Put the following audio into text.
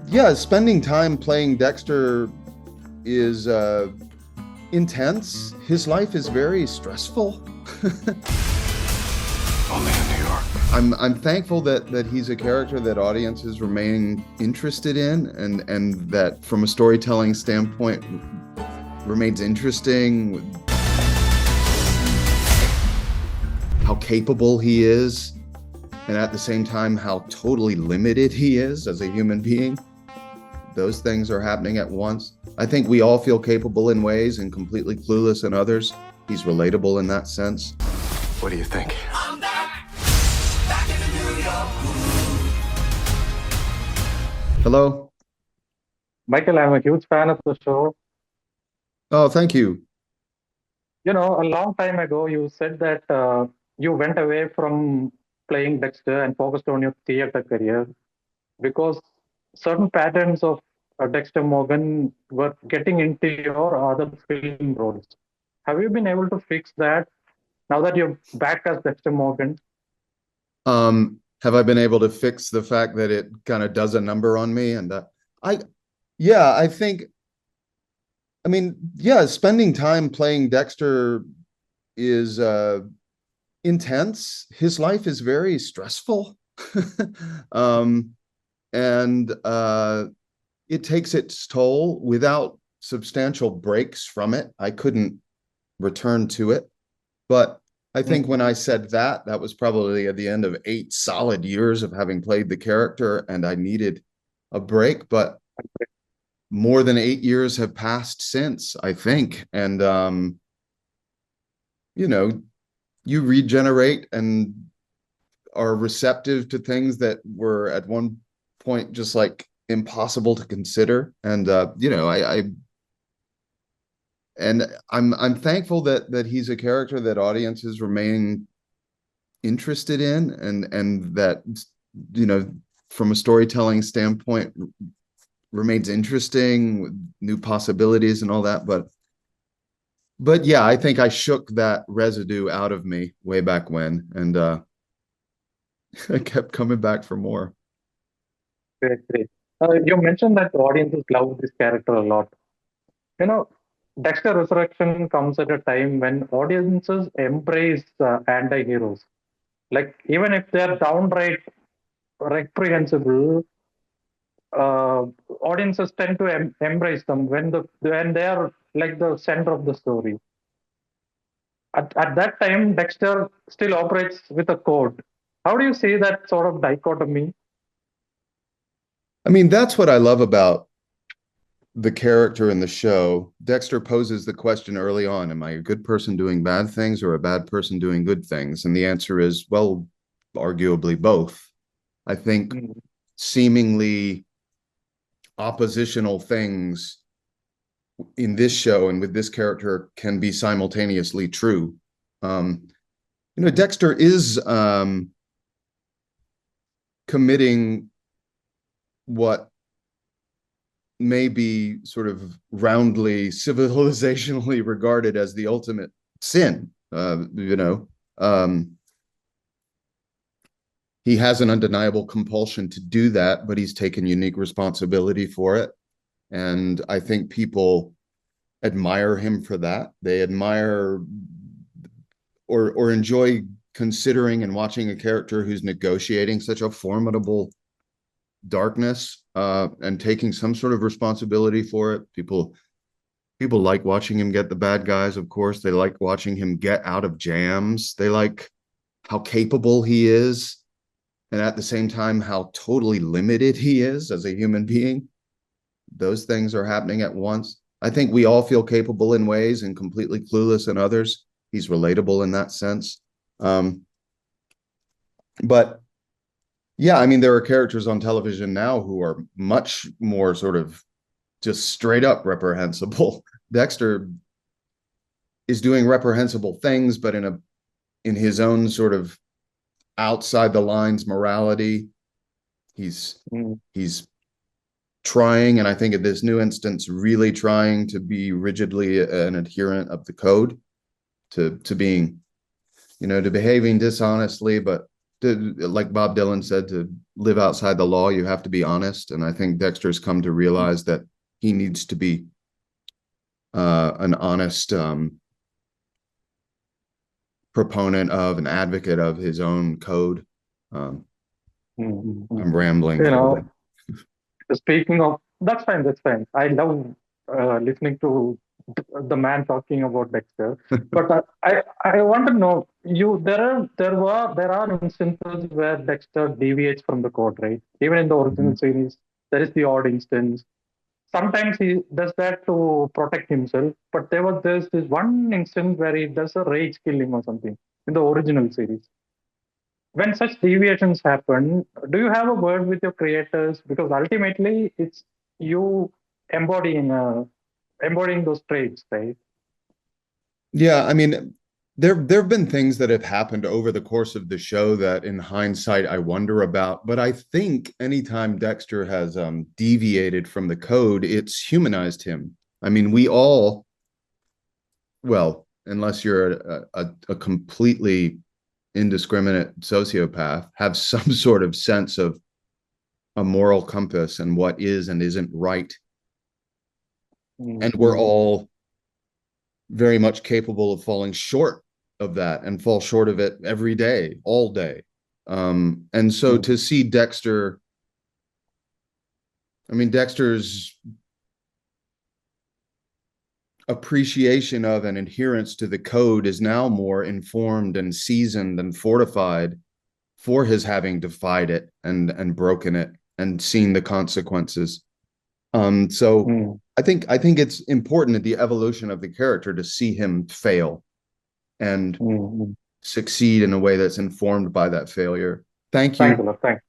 Yeah, spending time playing Dexter is intense. His life is very stressful. Only in New York. I'm thankful that he's a character that audiences remain interested in, and that from a storytelling standpoint remains interesting. How capable he is, and at the same time how totally limited he is as a human being. Those things are happening at once. I think we all feel capable in ways and completely clueless in others. He's relatable in that sense. What do you think? I'm back in the New York groove. Hello? Michael, I'm a huge fan of the show. Oh, thank you. A long time ago, you said that you went away from playing Dexter and focused on your theater career because certain patterns of Dexter Morgan were getting into your other film roles. Have you been able to fix that now that you're back as Dexter Morgan? Have I been able to fix the fact that it kind of does a number on me? And I think, spending time playing Dexter is intense. His life is very stressful. And it takes its toll without substantial breaks from it. I couldn't return to it. But I think when I said that, that was probably at the end of 8 solid years of having played the character, and I needed a break. But more than 8 years have passed since, I think. And, you regenerate and are receptive to things that were at one point just like impossible to consider. And, I'm thankful that he's a character that audiences remain interested in, and that from a storytelling standpoint remains interesting with new possibilities and all that. But yeah, I think I shook that residue out of me way back when, and I kept coming back for more. Great, great. You mentioned that audiences love this character a lot. You know, Dexter Resurrection comes at a time when audiences embrace anti-heroes. Like, even if they're downright reprehensible, audiences tend to embrace them when they are like the center of the story. At that time, Dexter still operates with a code. How do you see that sort of dichotomy? I mean, that's what I love about the character in the show. Dexter poses the question early on, am I a good person doing bad things or a bad person doing good things? And the answer is, well, arguably both. I think seemingly oppositional things in this show and with this character can be simultaneously true. Dexter is committing what may be sort of roundly civilizationally regarded as the ultimate sin. He has an undeniable compulsion to do that, but he's taken unique responsibility for it. And I think people admire him for that. They admire or enjoy considering and watching a character who's negotiating such a formidable darkness and taking some sort of responsibility for it. People like watching him get the bad guys, of course. They like watching him get out of jams. They like how capable he is, and at the same time how totally limited he is as a human being. Those things are happening at once. I think we all feel capable in ways and completely clueless in others. He's relatable in that sense. But yeah, I mean, there are characters on television now who are much more sort of just straight up reprehensible. Dexter is doing reprehensible things, but in his own sort of outside the lines morality. He's trying, and I think in this new instance, really trying to be rigidly an adherent of the code, to behaving dishonestly, but like Bob Dylan said, to live outside the law, you have to be honest. And I think Dexter's come to realize that he needs to be an honest proponent of, an advocate of his own code. I'm rambling. You know, speaking of, that's fine, that's fine. I love listening to the man talking about Dexter. But I want to know, there are instances where Dexter deviates from the code, right? Even in the original series, there is the odd instance. Sometimes he does that to protect himself, but there's this one instance where he does a rage killing or something in the original series. When such deviations happen, do you have a word with your creators? Because ultimately, it's you embodying embodying those traits, right? Yeah, I mean, there have been things that have happened over the course of the show that in hindsight I wonder about, but I think anytime Dexter has deviated from the code, it's humanized him. I mean, we all, well, unless you're a completely indiscriminate sociopath, have some sort of sense of a moral compass and what is and isn't right. And we're all very much capable of falling short of that and fall short of it every day, all day. And so to see Dexter, I mean, Dexter's appreciation of and adherence to the code is now more informed and seasoned and fortified for his having defied it and broken it and seen the consequences. So I think it's important in the evolution of the character to see him fail and succeed in a way that's informed by that failure. Thank you. Thanks a lot. Thanks.